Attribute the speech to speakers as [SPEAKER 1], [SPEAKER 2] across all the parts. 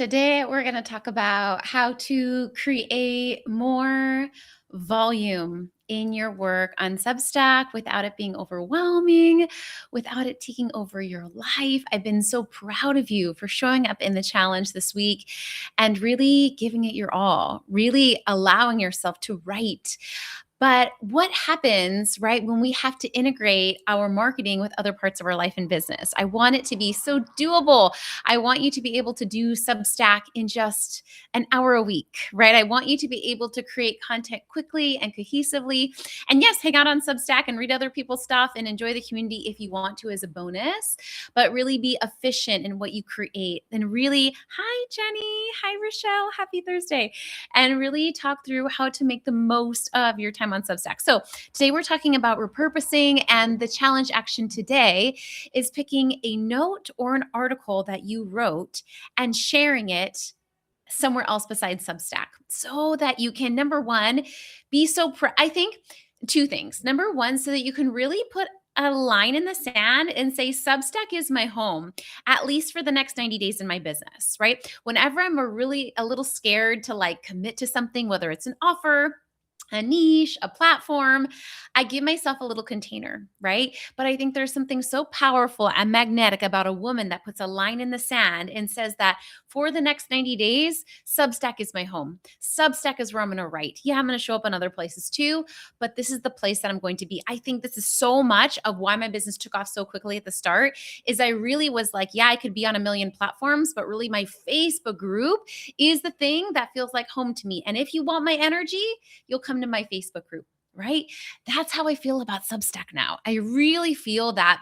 [SPEAKER 1] Today, we're going to talk about how to create more volume in your work on Substack without it being overwhelming, without it taking over your life. I've been so proud of you for showing up in the challenge this week and really giving it your all, really allowing yourself to write. But what happens, right, when we have to integrate our marketing with other parts of our life and business? I want it to be so doable. I want you to be able to do Substack in just an hour a week, right? I want you to be able to create content quickly and cohesively. And yes, hang out on Substack and read other people's stuff and enjoy the community if you want to as a bonus, but really be efficient in what you create. And really, hi, Jenny. Hi, Rochelle. Happy Thursday. And really talk through how to make the most of your time on Substack. So today we're talking about repurposing, and the challenge action today is picking a note or an article that you wrote and sharing it somewhere else besides Substack so that you can, number one, be so I think two things. Number one, so that you can really put a line in the sand and say, Substack is my home, at least for the next 90 days in my business, right? Whenever I'm a little scared to like commit to something, whether it's an offer, a niche, a platform, I give myself a little container, right? But I think there's something so powerful and magnetic about a woman that puts a line in the sand and says that for the next 90 days, Substack is my home. Substack is where I'm going to write. Yeah, I'm going to show up in other places too, but this is the place that I'm going to be. I think this is so much of why my business took off so quickly at the start is I really was like, yeah, I could be on a million platforms, but really my Facebook group is the thing that feels like home to me. And if you want my energy, you'll come to my Facebook group, right? That's how I feel about Substack now. I really feel that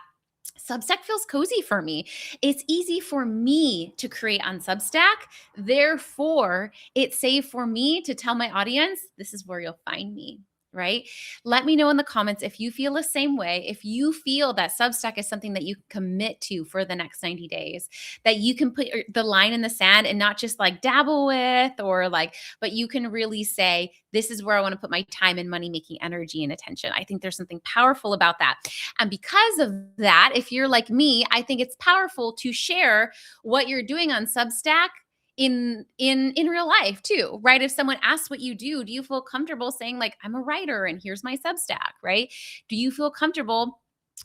[SPEAKER 1] Substack feels cozy for me. It's easy for me to create on Substack. Therefore, it's safe for me to tell my audience, this is where you'll find me. Right? Let me know in the comments if you feel the same way, if you feel that Substack is something that you can commit to for the next 90 days, that you can put the line in the sand and not just like dabble with or like, but you can really say, this is where I want to put my time and money making energy and attention. I think there's something powerful about that. And because of that, if you're like me, I think it's powerful to share what you're doing on Substack in real life too, right? If someone asks what you do you feel comfortable saying like, I'm a writer and here's my Substack, right? Do you feel comfortable?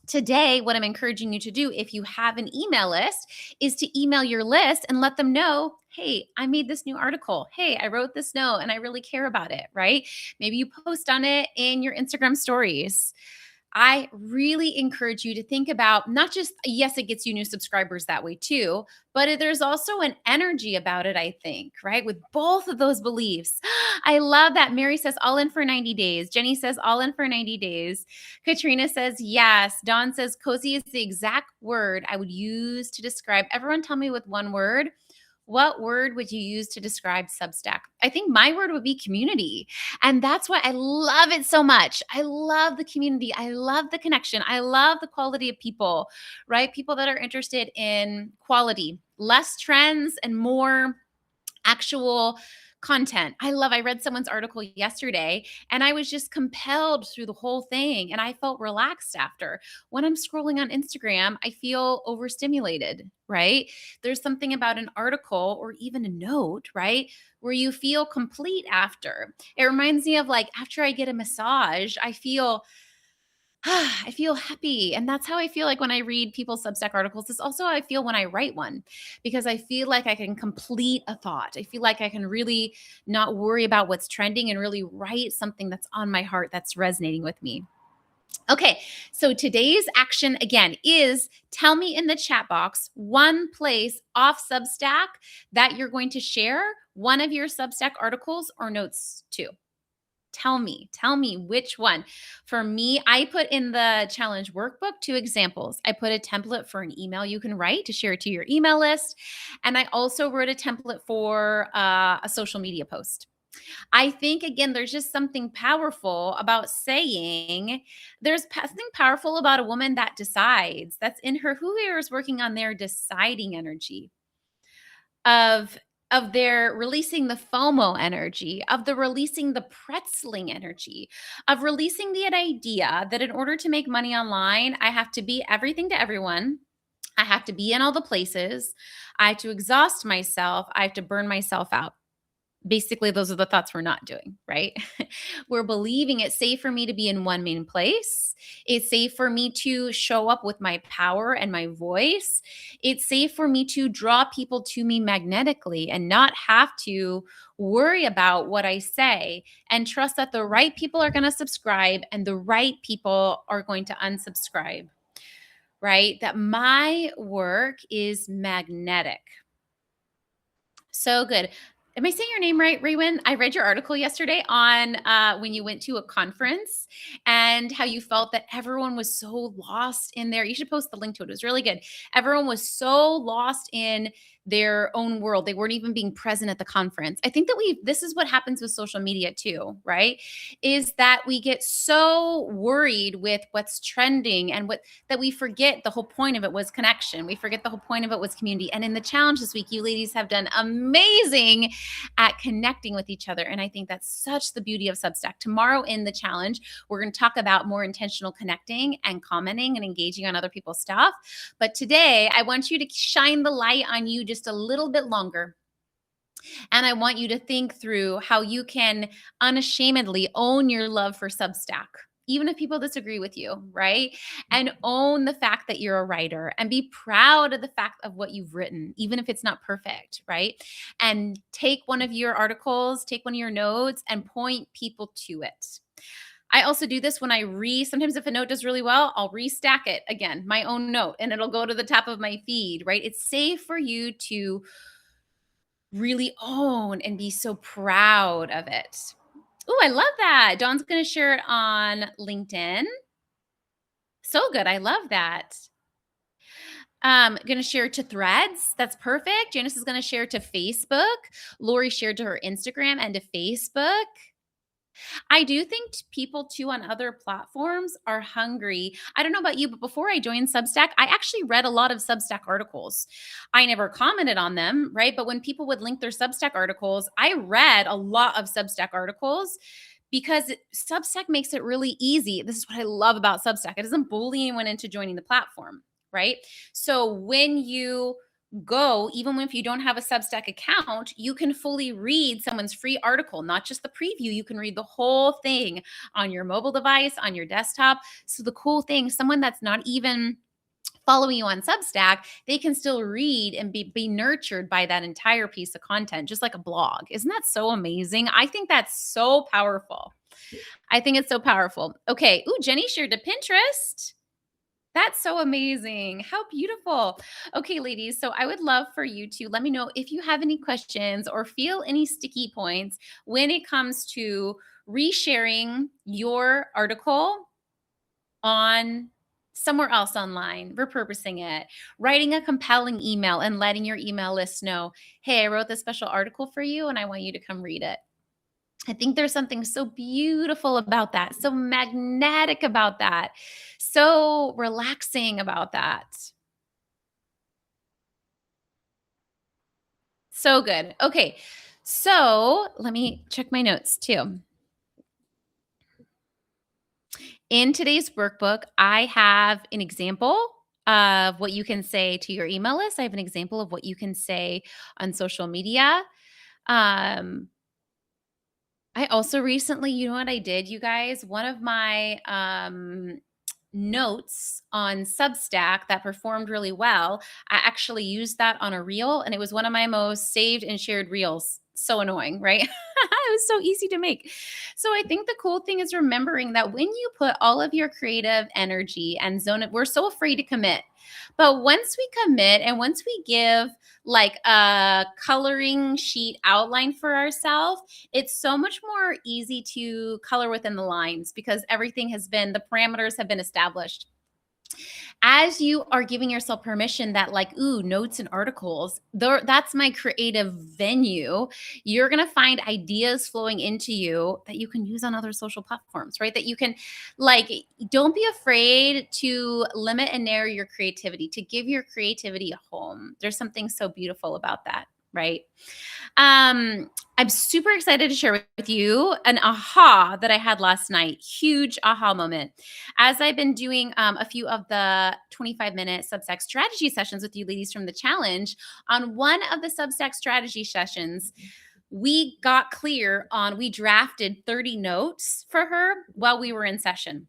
[SPEAKER 1] Today, what I'm encouraging you to do, if you have an email list, is to email your list and let them know, hey, I made this new article. Hey, I wrote this note and I really care about it, right? Maybe you post on it in your Instagram stories. I really encourage you to think about not just, yes, it gets you new subscribers that way too, but there's also an energy about it, I think, right? With both of those beliefs. I love that. Mary says all in for 90 days. Jenny says all in for 90 days. Katrina says yes. Dawn says cozy is the exact word I would use to describe. Everyone tell me with one word. What word would you use to describe Substack? I think my word would be community. And that's why I love it so much. I love the community. I love the connection. I love the quality of people, right? People that are interested in quality, less trends and more actual content. I read someone's article yesterday and I was just compelled through the whole thing and I felt relaxed after. When I'm scrolling on Instagram, I feel overstimulated, right? There's something about an article or even a note, right? Where you feel complete after. It reminds me of like after I get a massage, I feel happy. And that's how I feel like when I read people's Substack articles. It's also how I feel when I write one because I feel like I can complete a thought. I feel like I can really not worry about what's trending and really write something that's on my heart that's resonating with me. Okay, so today's action again is tell me in the chat box one place off Substack that you're going to share one of your Substack articles or notes to. Tell me which one. For me, I put in the challenge workbook 2 examples. I put a template for an email you can write to share it to your email list. And I also wrote a template for a social media post. I think, again, there's just something powerful about saying there's something powerful about a woman that decides that's in her, who here is working on their deciding energy of their releasing the FOMO energy, of the releasing the pretzeling energy, of releasing the idea that in order to make money online, I have to be everything to everyone. I have to be in all the places. I have to exhaust myself. I have to burn myself out. Basically, those are the thoughts we're not doing, right? We're believing it's safe for me to be in one main place. It's safe for me to show up with my power and my voice. It's safe for me to draw people to me magnetically and not have to worry about what I say and trust that the right people are going to subscribe and the right people are going to unsubscribe, right? That my work is magnetic. So good. Am I saying your name right, Raywin? I read your article yesterday on when you went to a conference and how you felt that everyone was so lost in there. You should post the link to it. It was really good. Everyone was so lost in their own world. They weren't even being present at the conference. I think that this is what happens with social media too, right? Is that we get so worried with what's trending and that we forget the whole point of it was connection. We forget the whole point of it was community. And in the challenge this week, you ladies have done amazing at connecting with each other. And I think that's such the beauty of Substack. Tomorrow in the challenge, we're going to talk about more intentional connecting and commenting and engaging on other people's stuff. But today, I want you to shine the light on you just a little bit longer. And I want you to think through how you can unashamedly own your love for Substack, even if people disagree with you, right? And own the fact that you're a writer and be proud of the fact of what you've written, even if it's not perfect, right? And take one of your articles, take one of your notes and point people to it. I also do this when sometimes if a note does really well, I'll restack it again, my own note, and it'll go to the top of my feed, right? It's safe for you to really own and be so proud of it. Oh, I love that. Dawn's going to share it on LinkedIn. So good. I love that. Going to share to Threads. That's perfect. Janice is going to share to Facebook. Lori shared to her Instagram and to Facebook. I do think people too on other platforms are hungry. I don't know about you, but before I joined Substack, I actually read a lot of Substack articles. I never commented on them, right? But when people would link their Substack articles, I read a lot of Substack articles because Substack makes it really easy. This is what I love about Substack. It doesn't bully anyone into joining the platform, right? So when you go, even if you don't have a Substack account, you can fully read someone's free article, not just the preview. You can read the whole thing on your mobile device, on your desktop. So the cool thing, someone that's not even following you on Substack, they can still read and be nurtured by that entire piece of content, just like a blog. Isn't that so amazing? I think that's so powerful. I think it's so powerful. Okay. Ooh, Jenny shared to Pinterest. That's so amazing. How beautiful. Okay, ladies. So I would love for you to let me know if you have any questions or feel any sticky points when it comes to resharing your article on somewhere else online, repurposing it, writing a compelling email and letting your email list know, hey, I wrote this special article for you and I want you to come read it. I think there's something so beautiful about that, so magnetic about that, so relaxing about that. So good. Okay. So let me check my notes too. In today's workbook, I have an example of what you can say to your email list. I have an example of what you can say on social media. I also recently, you know what I did, you guys? One of my notes on Substack that performed really well, I actually used that on a reel, and it was one of my most saved and shared reels. So annoying, right? It was so easy to make. So I think the cool thing is remembering that when you put all of your creative energy and zone it, we're so afraid to commit. But once we commit and once we give like a coloring sheet outline for ourselves, it's so much more easy to color within the lines because the parameters have been established. As you are giving yourself permission that like, ooh, notes and articles, that's my creative venue, you're going to find ideas flowing into you that you can use on other social platforms, right? That you can like, don't be afraid to limit and narrow your creativity, to give your creativity a home. There's something so beautiful about that. right? I'm super excited to share with you an aha that I had last night. Huge aha moment. As I've been doing a few of the 25-minute Substack strategy sessions with you ladies from the challenge, on one of the Substack strategy sessions, we got clear on, we drafted 30 notes for her while we were in session.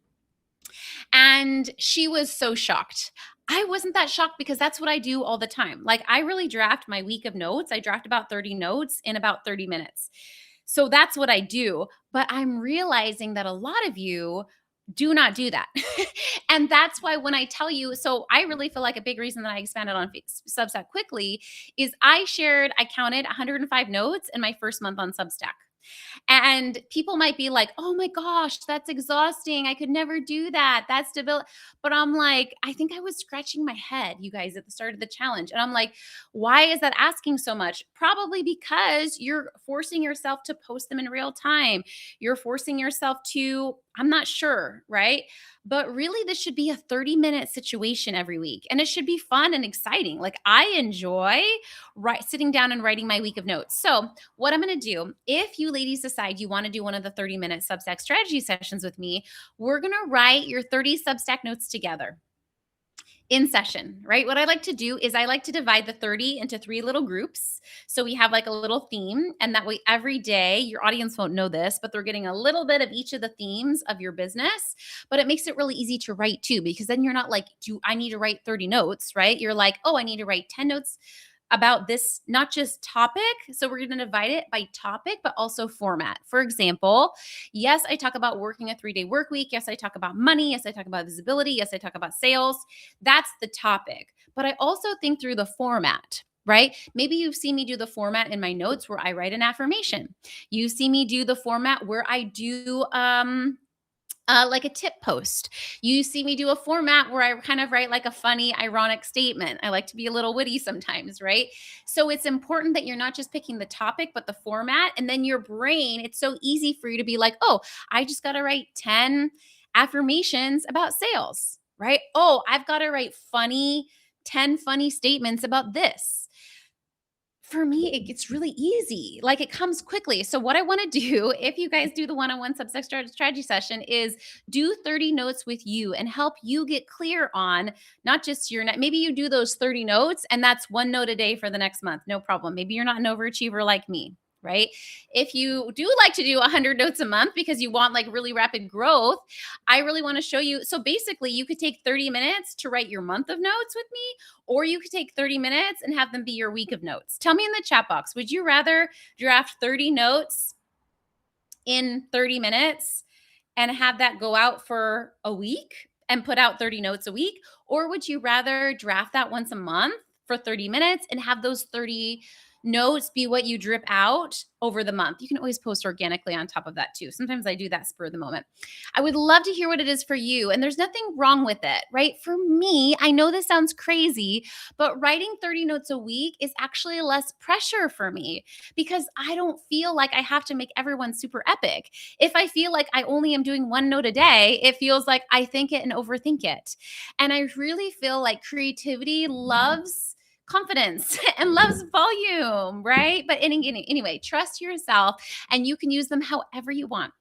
[SPEAKER 1] And she was so shocked. I wasn't that shocked because that's what I do all the time. Like, I really draft my week of notes. I draft about 30 notes in about 30 minutes. So that's what I do. But I'm realizing that a lot of you do not do that. And that's why when I tell you, so I really feel like a big reason that I expanded on Substack quickly is I counted 105 notes in my first month on Substack. And people might be like, oh my gosh, that's exhausting. I could never do that. That's debilitating. But I'm like, I think I was scratching my head, you guys, at the start of the challenge. And I'm like, why is that asking so much? Probably because you're forcing yourself to post them in real time. You're forcing yourself to, I'm not sure, right? But really, this should be a 30-minute situation every week. And it should be fun and exciting. Like, I enjoy sitting down and writing my week of notes. So, what I'm going to do, if you ladies decide you want to do one of the 30-minute Substack strategy sessions with me, we're going to write your 30 Substack notes together in session, right? What I like to do is I like to divide the 30 into 3 little groups. So we have like a little theme, and that way every day, your audience won't know this, but they're getting a little bit of each of the themes of your business. But it makes it really easy to write too, because then you're not like, do I need to write 30 notes, right? You're like, oh, I need to write 10 notes about this, not just topic. So we're going to divide it by topic, but also format. For example, yes, I talk about working a 3-day work week. Yes, I talk about money. Yes, I talk about visibility. Yes, I talk about sales. That's the topic. But I also think through the format. Right? Maybe you've seen me do the format in my notes where I write an affirmation. You see me do the format where I do like a tip post. You see me do a format where I kind of write like a funny, ironic statement. I like to be a little witty sometimes, right? So it's important that you're not just picking the topic, but the format. And then your brain, it's so easy for you to be like, oh, I just got to write 10 affirmations about sales, right? Oh, I've got to write 10 funny statements about this. For me, it gets really easy. Like, it comes quickly. So what I want to do, if you guys do the one-on-one Substack strategy session, is do 30 notes with you and help you get clear on not just maybe you do those 30 notes and that's 1 note a day for the next month. No problem. Maybe you're not an overachiever like me. Right? If you do like to do 100 notes a month because you want like really rapid growth, I really want to show you. So basically, you could take 30 minutes to write your month of notes with me, or you could take 30 minutes and have them be your week of notes. Tell me in the chat box, would you rather draft 30 notes in 30 minutes and have that go out for a week and put out 30 notes a week? Or would you rather draft that once a month for 30 minutes and have those 30 notes be what you drip out over the month? You can always post organically on top of that too. Sometimes I do that spur of the moment. I would love to hear what it is for you. And there's nothing wrong with it, right? For me, I know this sounds crazy, but writing 30 notes a week is actually less pressure for me because I don't feel like I have to make everyone super epic. If I feel like I only am doing 1 note a day, it feels like I think it and overthink it. And I really feel like creativity loves confidence and loves volume, right? But anyway, trust yourself and you can use them however you want.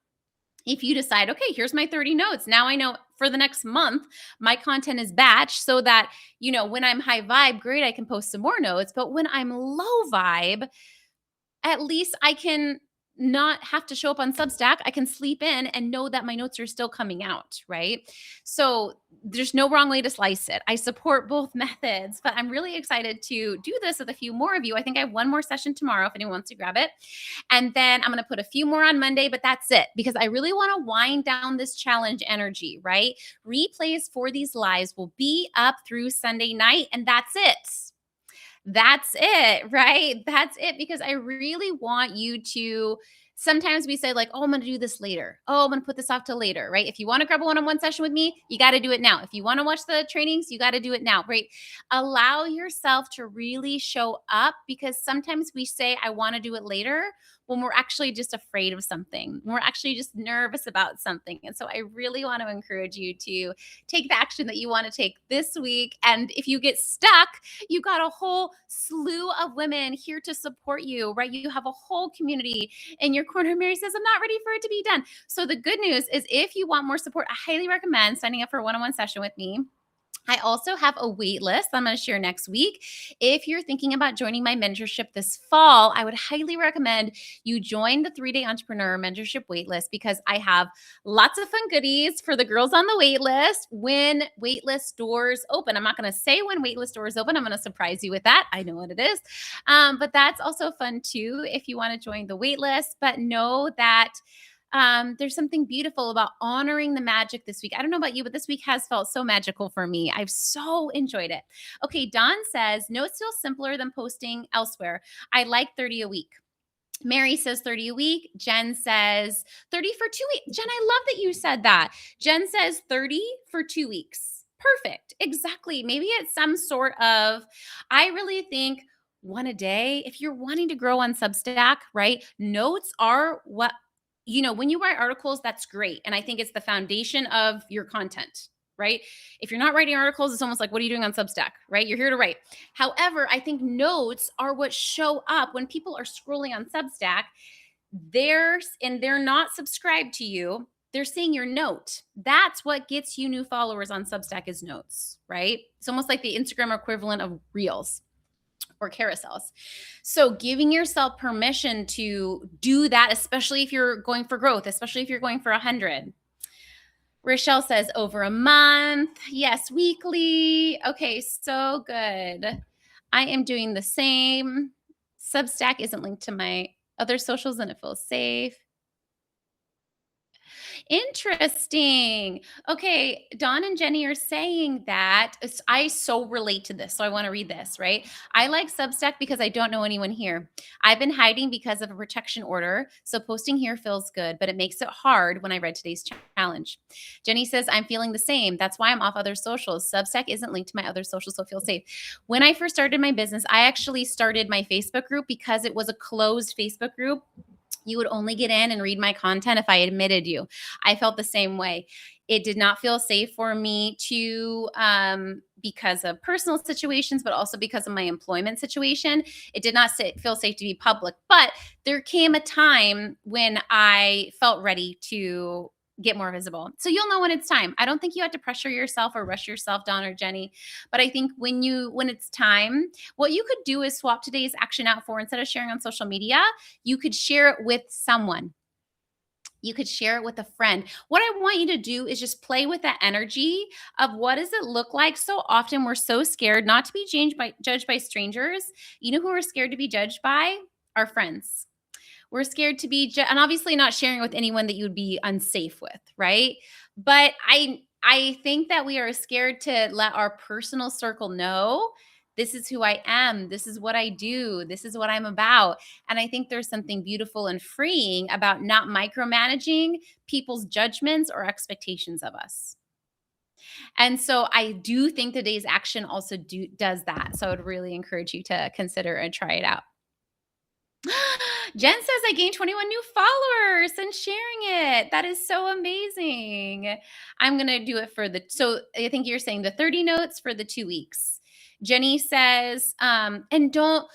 [SPEAKER 1] If you decide, okay, here's my 30 notes. Now I know for the next month, my content is batched so that, when I'm high vibe, great, I can post some more notes. But when I'm low vibe, at least I can not have to show up on Substack. I can sleep in and know that my notes are still coming out, right? So there's no wrong way to slice it. I support both methods, but I'm really excited to do this with a few more of you. I think I have 1 more session tomorrow if anyone wants to grab it. And then I'm going to put a few more on Monday, but that's it because I really want to wind down this challenge energy, right? Replays for these lives will be up through Sunday night, and that's it. That's it, right? That's it, because I really want you to Sometimes we say like, oh, I'm going to do this later. Oh, I'm going to put this off till later, right? If you want to grab a one-on-one session with me, you got to do it now. If you want to watch the trainings, you got to do it now, right? Allow yourself to really show up, because sometimes we say, I want to do it later, when we're actually just afraid of something. We're actually just nervous about something. And so I really want to encourage you to take the action that you want to take this week. And if you get stuck, you got a whole slew of women here to support you, right? You have a whole community in your corner. Mary says, I'm not ready for it to be done. So the good news is, if you want more support, I highly recommend signing up for a one-on-one session with me. I also have a wait list I'm going to share next week. If you're thinking about joining my mentorship this fall, I would highly recommend you join the 3-Day Entrepreneur Mentorship waitlist, because I have lots of fun goodies for the girls on the waitlist when waitlist doors open. I'm not going to say when waitlist doors open. I'm going to surprise you with that. I know what it is. But that's also fun too if you want to join the waitlist. But know that there's something beautiful about honoring the magic this week. I don't know about you, but this week has felt so magical for me. I've so enjoyed it. Okay, Dawn says, notes feel simpler than posting elsewhere. I like 30 a week. Mary says 30 a week. Jen says 30 for 2 weeks. Jen, I love that you said that. Jen says 30 for 2 weeks. Perfect. Exactly. Maybe it's some sort of, I really think one a day. If you're wanting to grow on Substack, right? Notes are what, when you write articles, that's great. And I think it's the foundation of your content, right? If you're not writing articles, it's almost like, what are you doing on Substack, right? You're here to write. However, I think notes are what show up when people are scrolling on Substack. They're not subscribed to you. They're seeing your note. That's what gets you new followers on Substack, is notes, right? It's almost like the Instagram equivalent of Reels or carousels. So giving yourself permission to do that, especially if you're going for growth, especially if you're going for 100. Rochelle says over a month. Yes, weekly. Okay, so good. I am doing the same. Substack isn't linked to my other socials and it feels safe. Interesting. Okay, Dawn and Jenny are saying that I so relate to this. So I want to read this, right? I like Substack because I don't know anyone here. I've been hiding because of a protection order. So posting here feels good, but it makes it hard when I read today's challenge. Jenny says, I'm feeling the same. That's why I'm off other socials. Substack isn't linked to my other socials, so it feels safe. When I first started my business, I actually started my Facebook group because it was a closed Facebook group. You would only get in and read my content if I admitted you. I felt the same way. It did not feel safe for me to, because of personal situations, but also because of my employment situation. It did not feel safe to be public. But there came a time when I felt ready to get more visible. So you'll know when it's time. I don't think you have to pressure yourself or rush yourself, Dawn or Jenny. But I think when it's time, what you could do is swap today's action out for, instead of sharing on social media, you could share it with someone. You could share it with a friend. What I want you to do is just play with that energy of, what does it look like? So often we're so scared not to be judged by strangers. You know who we're scared to be judged by? Our friends. We're scared to be, and obviously not sharing with anyone that you would be unsafe with, right? But I think that we are scared to let our personal circle know, this is who I am. This is what I do. This is what I'm about. And I think there's something beautiful and freeing about not micromanaging people's judgments or expectations of us. And so I do think today's action also does that. So I would really encourage you to consider and try it out. Jen says, I gained 21 new followers and sharing it. That is so amazing. I'm going to do it so I think you're saying the 30 notes for the 2 weeks. Jenny says, and don't,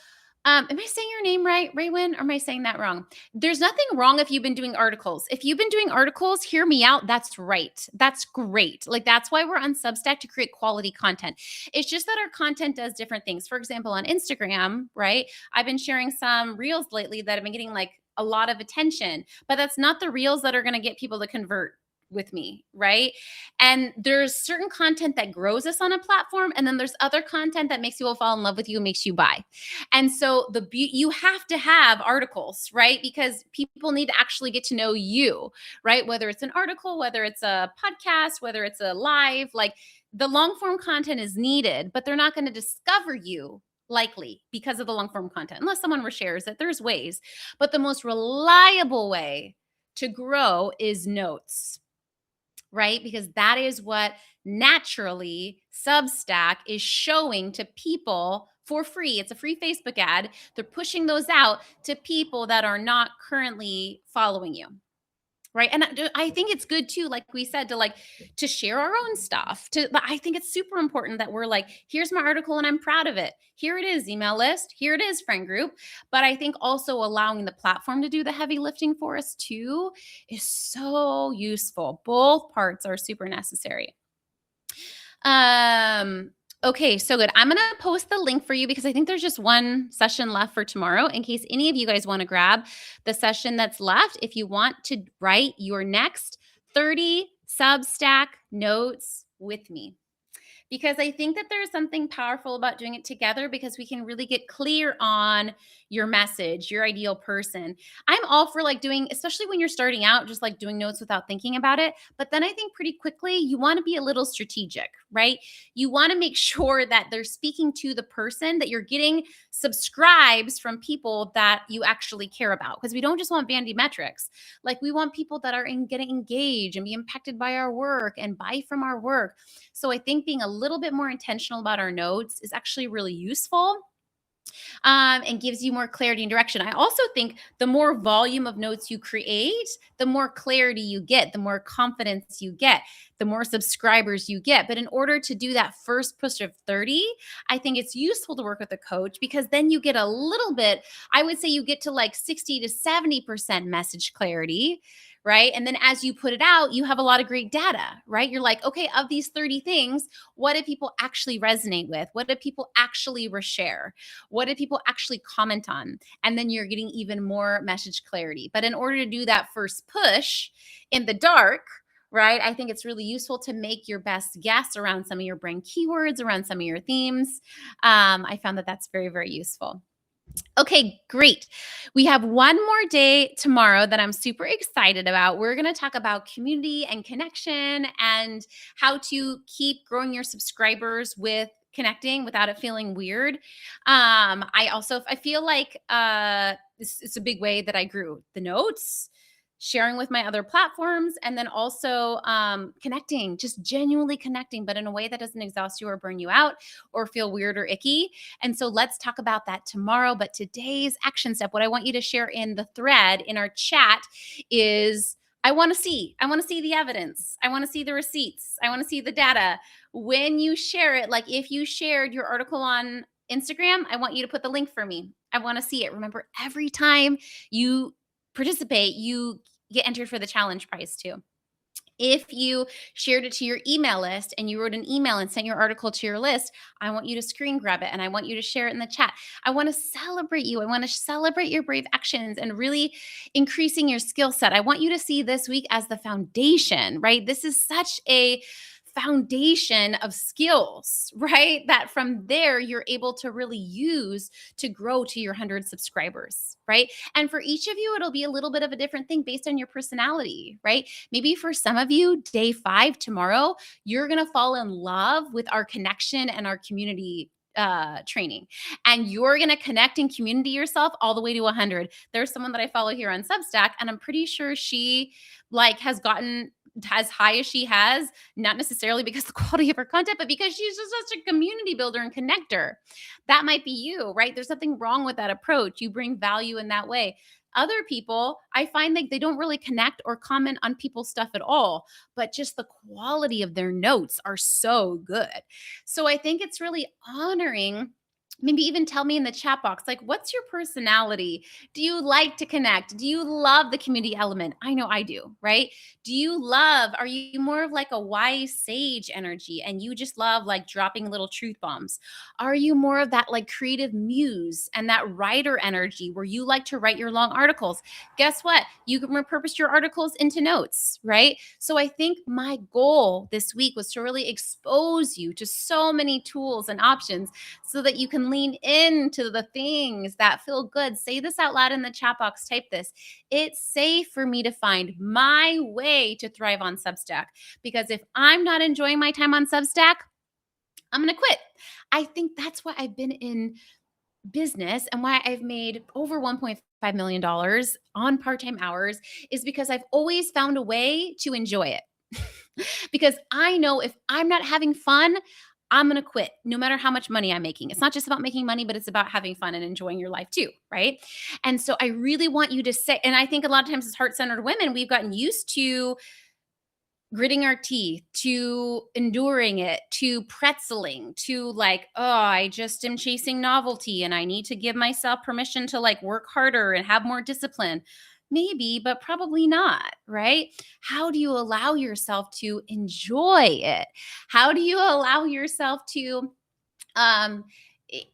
[SPEAKER 1] am I saying your name right, Raywin, or am I saying that wrong? There's nothing wrong if you've been doing articles. If you've been doing articles, hear me out. That's right. That's great. Like, that's why we're on Substack, to create quality content. It's just that our content does different things. For example, on Instagram, right? I've been sharing some reels lately that have been getting like a lot of attention, but that's not the reels that are going to get people to convert with me, right? And there's certain content that grows us on a platform, and then there's other content that makes people fall in love with you and makes you buy. And so you have to have articles, right? Because people need to actually get to know you, right? Whether it's an article, whether it's a podcast, whether it's a live, like, the long form content is needed, but they're not going to discover you likely because of the long form content, unless someone reshares it. There's ways, but the most reliable way to grow is notes, right? Because that is what naturally Substack is showing to people for free. It's a free Facebook ad. They're pushing those out to people that are not currently following you. Right. And I think it's good too, like we said, to share our own stuff. But I think it's super important that we're like, here's my article and I'm proud of it. Here it is, email list. Here it is, friend group. But I think also allowing the platform to do the heavy lifting for us too is so useful. Both parts are super necessary. Okay, so good. I'm going to post the link for you because I think there's just one session left for tomorrow in case any of you guys want to grab the session that's left. If you want to write your next 30 Substack notes with me, because I think that there's something powerful about doing it together because we can really get clear on your message, your ideal person. I'm all for like doing, especially when you're starting out, just like doing notes without thinking about it. But then I think pretty quickly you want to be a little strategic, right? You want to make sure that they're speaking to the person, that you're getting subscribes from people that you actually care about, because we don't just want vanity metrics. Like we want people that are getting engaged and be impacted by our work and buy from our work. So I think being a little bit more intentional about our notes is actually really useful, and gives you more clarity and direction. I also think the more volume of notes you create, the more clarity you get, the more confidence you get, the more subscribers you get. But in order to do that first push of 30, I think it's useful to work with a coach, because then you get a little bit, I would say you get to like 60 to 70% message clarity, right? And then as you put it out, you have a lot of great data, right? You're like, okay, of these 30 things, what do people actually resonate with? What do people actually reshare? What do people actually comment on? And then you're getting even more message clarity. But in order to do that first push in the dark, right, I think it's really useful to make your best guess around some of your brand keywords, around some of your themes. I found that that's very, very useful. Okay, great. We have one more day tomorrow that I'm super excited about. We're going to talk about community and connection and how to keep growing your subscribers with connecting without it feeling weird. I feel like it's a big way that I grew the notes, sharing with my other platforms, and then also connecting, just genuinely connecting, but in a way that doesn't exhaust you or burn you out or feel weird or icky. And so let's talk about that tomorrow. But today's action step, what I want you to share in the thread in our chat is, I want to see the evidence. I want to see the receipts. I want to see the data. When you share it, like if you shared your article on Instagram, I want you to put the link for me. I want to see it. Remember, every time you participate, you get entered for the challenge prize too. If you shared it to your email list and you wrote an email and sent your article to your list, I want you to screen grab it and I want you to share it in the chat. I want to celebrate you. I want to celebrate your brave actions and really increasing your skill set. I want you to see this week as the foundation, right? This is such a foundation of skills, right? That from there you're able to really use to grow to your 100 subscribers, right? And for each of you, it'll be a little bit of a different thing based on your personality, right? Maybe for some of you, day 5 tomorrow, you're going to fall in love with our connection and our community training, and you're going to connect and community yourself all the way to 100. There's someone that I follow here on Substack, and I'm pretty sure she like has gotten as high as she has, not necessarily because the quality of her content, but because she's just such a community builder and connector. That might be you, right? There's nothing wrong with that approach. You bring value in that way. Other people, I find like they don't really connect or comment on people's stuff at all, but just the quality of their notes are so good. So I think it's really honoring. Maybe even tell me in the chat box, like, what's your personality? Do you like to connect? Do you love the community element? I know I do, right? Are you more of like a wise sage energy and you just love like dropping little truth bombs? Are you more of that like creative muse and that writer energy where you like to write your long articles? Guess what? You can repurpose your articles into notes, right? So I think my goal this week was to really expose you to so many tools and options so that you can lean into the things that feel good. Say this out loud in the chat box. Type this. It's safe for me to find my way to thrive on Substack, because if I'm not enjoying my time on Substack, I'm going to quit. I think that's why I've been in business and why I've made over $1.5 million on part-time hours is because I've always found a way to enjoy it. Because I know if I'm not having fun, I'm going to quit no matter how much money I'm making. It's not just about making money, but it's about having fun and enjoying your life too, right? And so I really want you to say, and I think a lot of times as heart-centered women, we've gotten used to gritting our teeth, to enduring it, to pretzeling, to like, oh, I just am chasing novelty and I need to give myself permission to like work harder and have more discipline. Maybe, but probably not, right? How do you allow yourself to enjoy it? How do you allow yourself to um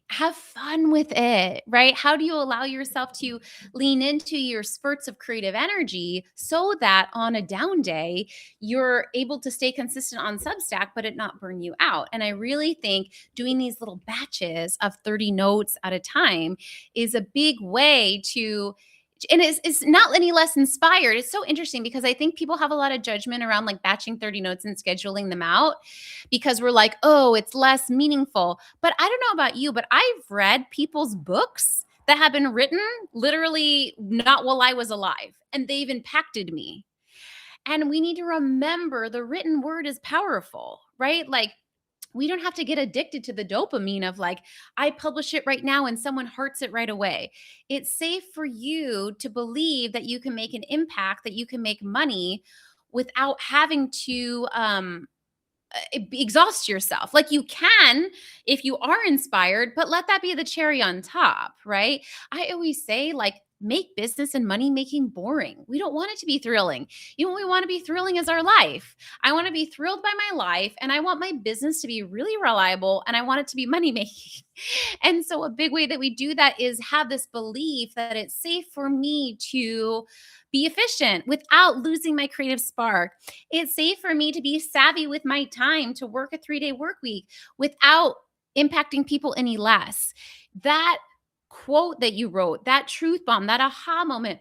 [SPEAKER 1] have fun with it, right? How do you allow yourself to lean into your spurts of creative energy so that on a down day you're able to stay consistent on Substack but it not burn you out? And I really think doing these little batches of 30 notes at a time is a big way to, and it's not any less inspired. It's so interesting because I think people have a lot of judgment around like batching 30 notes and scheduling them out because we're like, oh, it's less meaningful. But I don't know about you, but I've read people's books that have been written literally not while I was alive, and they've impacted me. And we need to remember the written word is powerful, right? Like, we don't have to get addicted to the dopamine of like, I publish it right now and someone hearts it right away. It's safe for you to believe that you can make an impact, that you can make money without having to exhaust yourself. Like you can if you are inspired, but let that be the cherry on top, right? I always say, like, make business and money making boring. We don't want it to be thrilling. You know what we want to be thrilling is our life. I want to be thrilled by my life and I want my business to be really reliable and I want it to be money making. And so a big way that we do that is have this belief that it's safe for me to be efficient without losing my creative spark. It's safe for me to be savvy with my time, to work a 3-day work week without impacting people any less. That quote that you wrote, that truth bomb, that aha moment,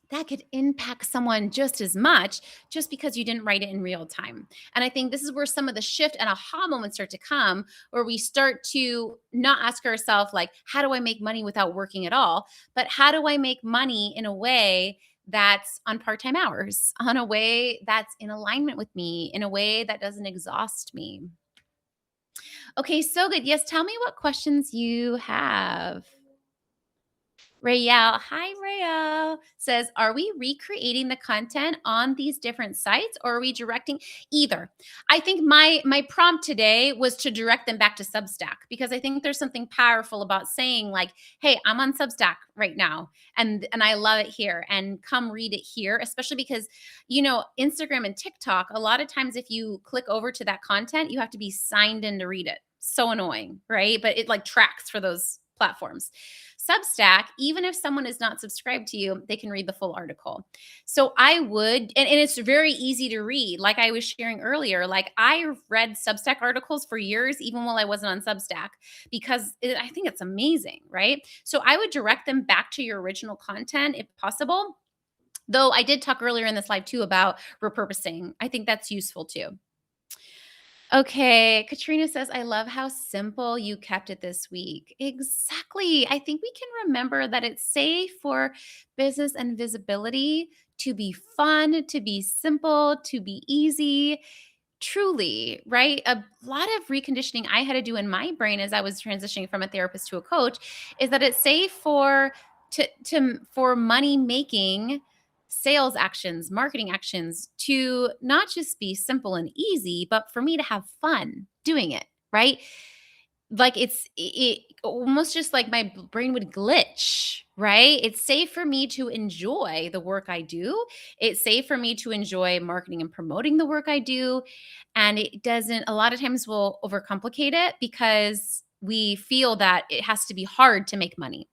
[SPEAKER 1] that could impact someone just as much just because you didn't write it in real time. And I think this is where some of the shift and aha moments start to come, where we start to not ask ourselves, like, how do I make money without working at all? But how do I make money in a way that's on part time hours, on a way that's in alignment with me, in a way that doesn't exhaust me? Okay, so good. Yes, tell me what questions you have. Rayel, hi Rayel, says, are we recreating the content on these different sites or are we directing either? I think my prompt today was to direct them back to Substack because I think there's something powerful about saying like, hey, I'm on Substack right now and I love it here and come read it here, especially because Instagram and TikTok, a lot of times if you click over to that content, you have to be signed in to read it. So annoying, right? But it like tracks for those platforms. Substack, even if someone is not subscribed to you, they can read the full article. So I would, and it's very easy to read. Like I was sharing earlier, like I read Substack articles for years, even while I wasn't on Substack, because I think it's amazing, right? So I would direct them back to your original content if possible. Though I did talk earlier in this live too about repurposing. I think that's useful too. Okay, Katrina says, I love how simple you kept it this week. Exactly. I think we can remember that it's safe for business and visibility to be fun, to be simple, to be easy. Truly, right? A lot of reconditioning I had to do in my brain as I was transitioning from a therapist to a coach is that it's safe for money making sales actions, marketing actions to not just be simple and easy, but for me to have fun doing it, right? Like it almost just like my brain would glitch, right? It's safe for me to enjoy the work I do. It's safe for me to enjoy marketing and promoting the work I do. And it doesn't, a lot of times we'll overcomplicate it because we feel that it has to be hard to make money.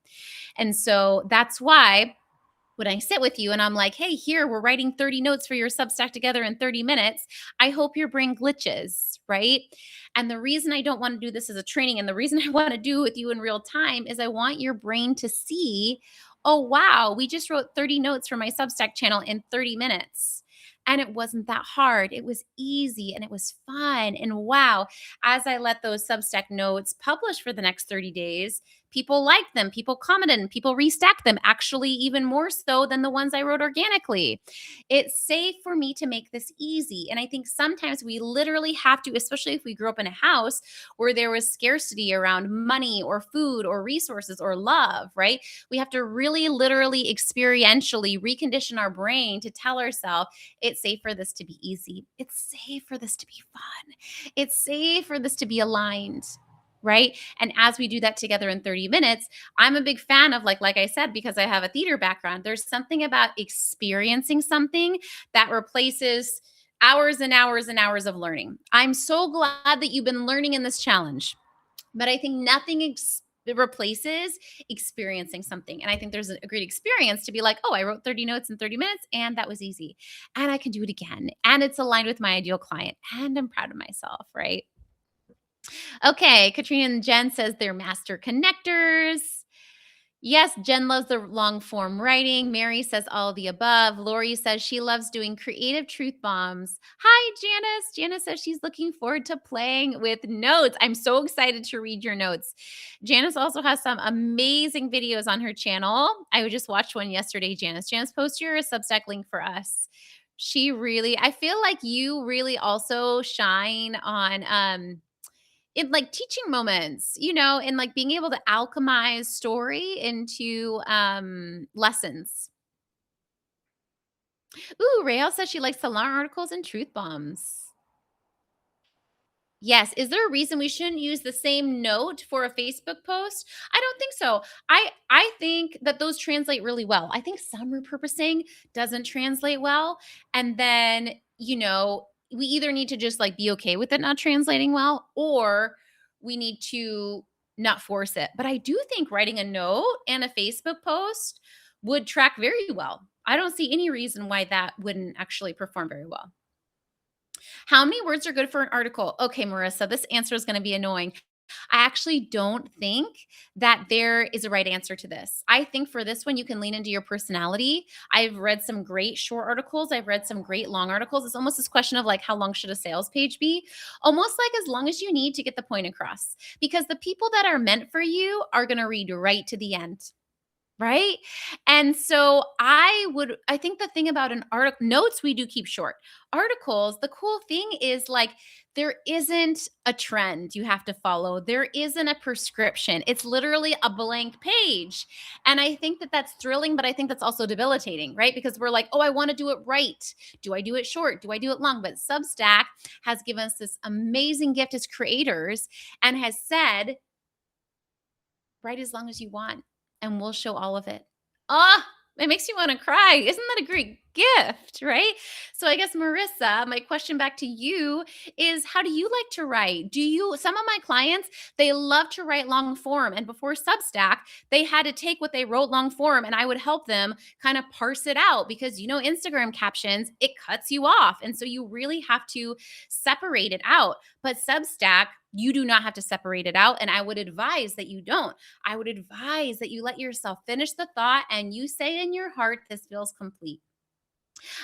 [SPEAKER 1] And so that's why when I sit with you and I'm like, hey, here, we're writing 30 notes for your Substack together in 30 minutes, I hope your brain glitches, right? And the reason I don't want to do this as a training and the reason I want to do it with you in real time is I want your brain to see, oh, wow, we just wrote 30 notes for my Substack channel in 30 minutes. And it wasn't that hard. It was easy and it was fun. And wow, as I let those Substack notes publish for the next 30 days, People liked them, people commented, and people restacked them, actually, even more so than the ones I wrote organically. It's safe for me to make this easy. And I think sometimes we literally have to, especially if we grew up in a house where there was scarcity around money or food or resources or love, right? We have to really literally experientially recondition our brain to tell ourselves it's safe for this to be easy. It's safe for this to be fun. It's safe for this to be aligned. Right. And as we do that together in 30 minutes, I'm a big fan of like I said, because I have a theater background, there's something about experiencing something that replaces hours and hours and hours of learning. I'm so glad that you've been learning in this challenge, but I think nothing it replaces experiencing something. And I think there's a great experience to be like, oh, I wrote 30 notes in 30 minutes and that was easy. And I can do it again. And it's aligned with my ideal client. And I'm proud of myself, right? Okay, Katrina and Jen says they're master connectors. Yes, Jen loves the long form writing. Mary says all of the above. Lori says she loves doing creative truth bombs. Hi, Janice. Janice says she's looking forward to playing with notes. I'm so excited to read your notes. Janice also has some amazing videos on her channel. I just watched one yesterday, Janice. Janice, post your Substack link for us. She really, I feel like you really also shine on in like teaching moments, and like being able to alchemize story into lessons. Ooh, Rael says she likes to learn articles and truth bombs. Yes. Is there a reason we shouldn't use the same note for a Facebook post? I don't think so. I think that those translate really well. I think some repurposing doesn't translate well. And then, we either need to just like be okay with it not translating well, or we need to not force it. But I do think writing a note and a Facebook post would track very well. I don't see any reason why that wouldn't actually perform very well. How many words are good for an article? Okay, Marissa, this answer is going to be annoying. I actually don't think that there is a right answer to this. I think for this one, you can lean into your personality. I've read some great short articles. I've read some great long articles. It's almost this question of like, how long should a sales page be? Almost like as long as you need to get the point across, because the people that are meant for you are going to read right to the end. Right? And so I think the thing about an article, notes we do keep short. Articles, the cool thing is like there isn't a trend you have to follow. There isn't a prescription. It's literally a blank page. And I think that that's thrilling, but I think that's also debilitating, right? Because we're like, oh, I want to do it right. Do I do it short? Do I do it long? But Substack has given us this amazing gift as creators and has said, write as long as you want, and we'll show all of it. Ah, it makes you want to cry. Isn't that a great gift, right? So I guess, Marissa, my question back to you is, how do you like to write? Some of my clients, they love to write long form. And before Substack, they had to take what they wrote long form and I would help them kind of parse it out because, Instagram captions, it cuts you off. And so you really have to separate it out. But Substack, you do not have to separate it out. And I would advise that you don't. I would advise that you let yourself finish the thought and you say in your heart, this feels complete.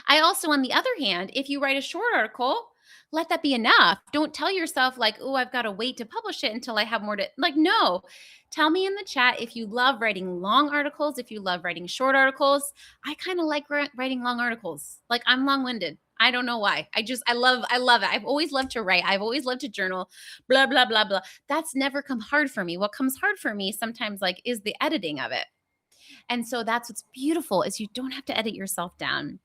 [SPEAKER 1] I also, on the other hand, if you write a short article, let that be enough. Don't tell yourself like, oh, I've got to wait to publish it until I have more to like, no. Tell me in the chat if you love writing long articles, if you love writing short articles. I kind of like writing long articles. Like I'm long-winded. I don't know why. I love it. I've always loved to write. I've always loved to journal, blah, blah, blah, blah. That's never come hard for me. What comes hard for me sometimes like is the editing of it. And so that's what's beautiful is you don't have to edit yourself down.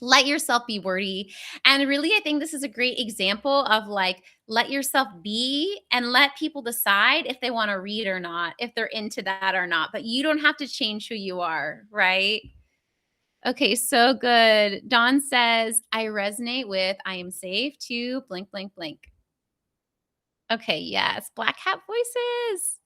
[SPEAKER 1] Let yourself be wordy. And really, I think this is a great example of like, let yourself be and let people decide if they want to read or not, if they're into that or not. But you don't have to change who you are, right? Okay, so good. Dawn says, I resonate with I am safe to blank, blank, blank. Okay, yes. Black hat voices.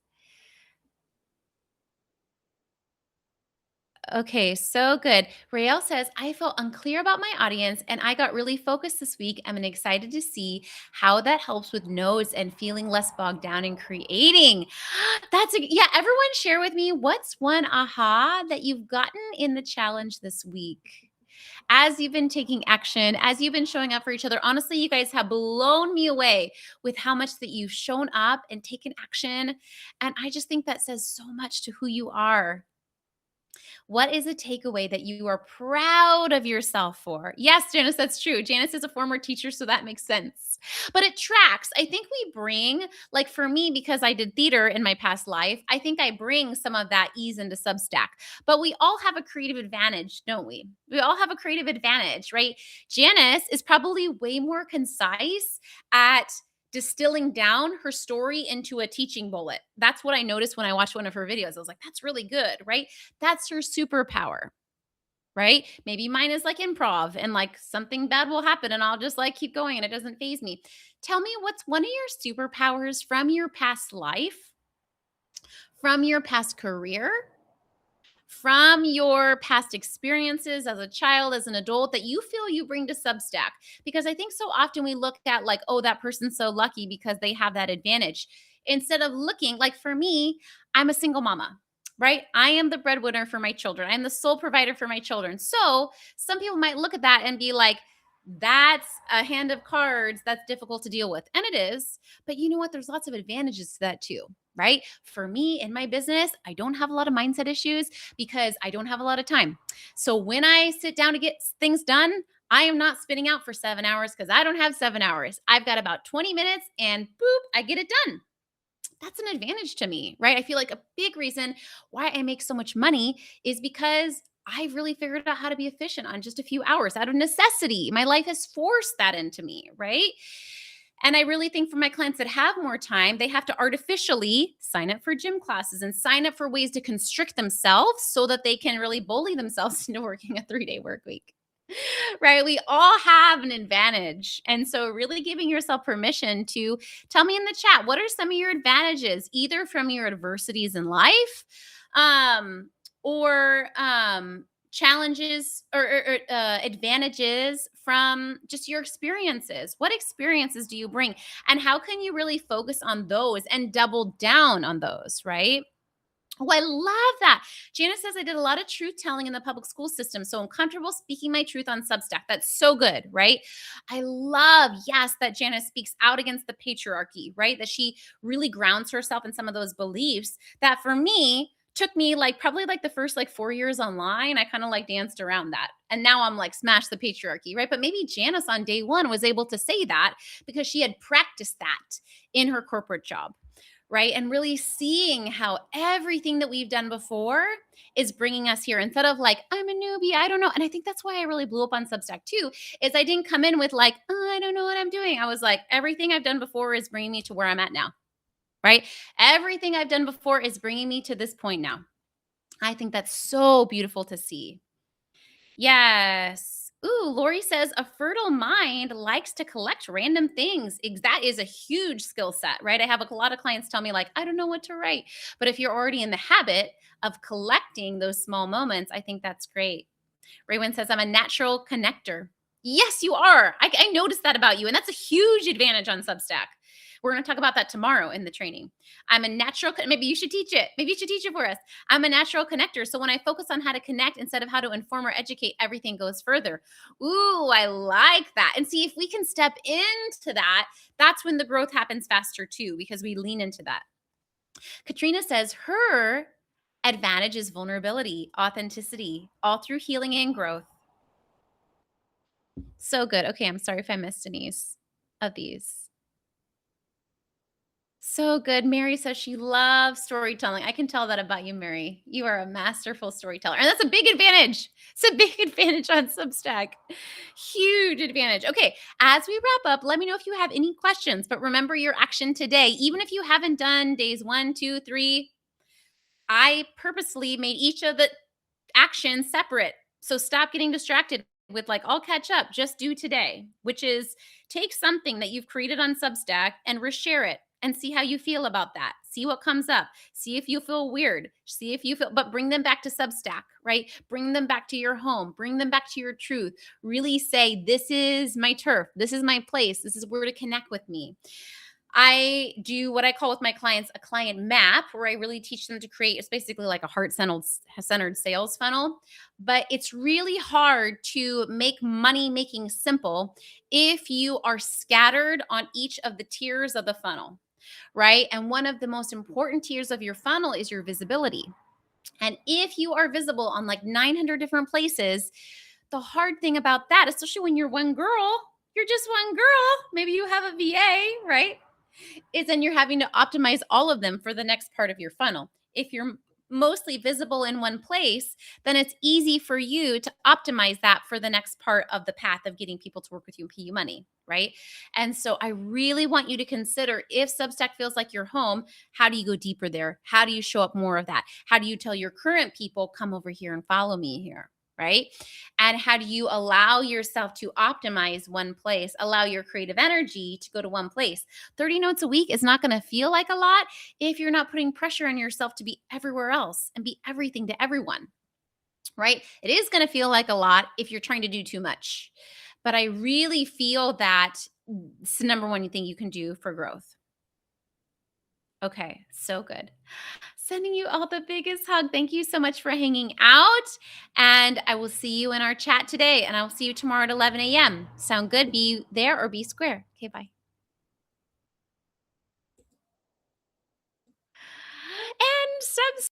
[SPEAKER 1] Okay, so good. Rael says, I felt unclear about my audience and I got really focused this week. I'm excited to see how that helps with notes and feeling less bogged down in creating. Yeah, everyone share with me what's one aha that you've gotten in the challenge this week. as you've been taking action, as you've been showing up for each other. Honestly, you guys have blown me away with how much that you've shown up and taken action. And I just think that says so much to who you are. What is a takeaway that you are proud of yourself for? Yes, Janice, that's true. Janice is a former teacher, so that makes sense. But it tracks. I think we bring, like for me, because I did theater in my past life, I think I bring some of that ease into Substack. But we all have a creative advantage, don't we? We all have a creative advantage, right? Janice is probably way more concise at distilling down her story into a teaching bullet. That's what I noticed when I watched one of her videos. I was like, that's really good, right? That's her superpower, right? Maybe mine is like improv and like something bad will happen and I'll just like keep going and it doesn't phase me. Tell me what's one of your superpowers from your past life, from your past career, from your past experiences as a child, as an adult, that you feel you bring to Substack? Because I think so often we look at like, oh, that person's so lucky because they have that advantage. Instead of looking, like for me, I'm a single mama, right? I am the breadwinner for my children. I'm the sole provider for my children. So some people might look at that and be like, that's a hand of cards that's difficult to deal with. And it is. But you know what? There's lots of advantages to that too, right? For me in my business, I don't have a lot of mindset issues because I don't have a lot of time. So when I sit down to get things done, I am not spinning out for 7 hours because I don't have 7 hours. I've got about 20 minutes and boop, I get it done. That's an advantage to me, right? I feel like a big reason why I make so much money is because I've really figured out how to be efficient on just a few hours out of necessity. My life has forced that into me, right? And I really think for my clients that have more time, they have to artificially sign up for gym classes and sign up for ways to constrict themselves so that they can really bully themselves into working a 3-day work week. Right? We all have an advantage. And so, really giving yourself permission to tell me in the chat, what are some of your advantages, either from your adversities in life, um, or challenges or advantages from just your experiences? What experiences do you bring? And how can you really focus on those and double down on those, right? Oh, I love that. Janice says I did a lot of truth telling in the public school system, so I'm comfortable speaking my truth on Substack. That's so good, right? I love, yes, that Janice speaks out against the patriarchy, right? That she really grounds herself in some of those beliefs that for me took me like probably like the first like 4 years online. I kind of like danced around that. And now I'm like, smash the patriarchy, right? But maybe Janice on day one was able to say that because she had practiced that in her corporate job, right? And really seeing how everything that we've done before is bringing us here instead of like, I'm a newbie, I don't know. And I think that's why I really blew up on Substack too, is I didn't come in with like, oh, I don't know what I'm doing. I was like, everything I've done before is bringing me to where I'm at now, right? Everything I've done before is bringing me to this point now. I think that's so beautiful to see. Yes. Ooh, Lori says a fertile mind likes to collect random things. That is a huge skill set, right? I have a lot of clients tell me, like, I don't know what to write. But if you're already in the habit of collecting those small moments, I think that's great. Raywin says, I'm a natural connector. Yes, you are. I noticed that about you. And that's a huge advantage on Substack. We're going to talk about that tomorrow in the training. I'm a natural, maybe you should teach it. Maybe you should teach it for us. I'm a natural connector. So when I focus on how to connect instead of how to inform or educate, everything goes further. Ooh, I like that. And see, if we can step into that, that's when the growth happens faster too, because we lean into that. Katrina says her advantage is vulnerability, authenticity, all through healing and growth. So good. Okay, I'm sorry if I missed any of these. So good. Mary says she loves storytelling. I can tell that about you, Mary. You are a masterful storyteller. And that's a big advantage. It's a big advantage on Substack. Huge advantage. Okay, as we wrap up, let me know if you have any questions. But remember your action today. Even if you haven't done days 1, 2, 3, I purposely made each of the actions separate. So stop getting distracted with like, I'll catch up. Just do today, which is take something that you've created on Substack and reshare it and see how you feel about that. See what comes up. See if you feel weird. See if you feel, but bring them back to Substack, right? Bring them back to your home. Bring them back to your truth. Really say, this is my turf. This is my place. This is where to connect with me. I do what I call with my clients a client map, where I really teach them to create. It's basically like a heart centered sales funnel, but it's really hard to make money making simple if you are scattered on each of the tiers of the funnel, right? And one of the most important tiers of your funnel is your visibility. And if you are visible on like 900 different places, the hard thing about that, especially when you're one girl, you're just one girl, maybe you have a VA, right? Is then you're having to optimize all of them for the next part of your funnel. If you're mostly visible in one place, then it's easy for you to optimize that for the next part of the path of getting people to work with you and pay you money, right? And so I really want you to consider, if Substack feels like your home, how do you go deeper there? How do you show up more of that? How do you tell your current people, come over here and follow me here? Right? And how do you allow yourself to optimize one place, allow your creative energy to go to one place? 30 notes a week is not going to feel like a lot if you're not putting pressure on yourself to be everywhere else and be everything to everyone, right? It is going to feel like a lot if you're trying to do too much. But I really feel that it's the number one thing you can do for growth. Okay, so good. Sending you all the biggest hug. Thank you so much for hanging out. And I will see you in our chat today. And I'll see you tomorrow at 11 a.m. Sound good? Be there or be square. Okay, bye. And subs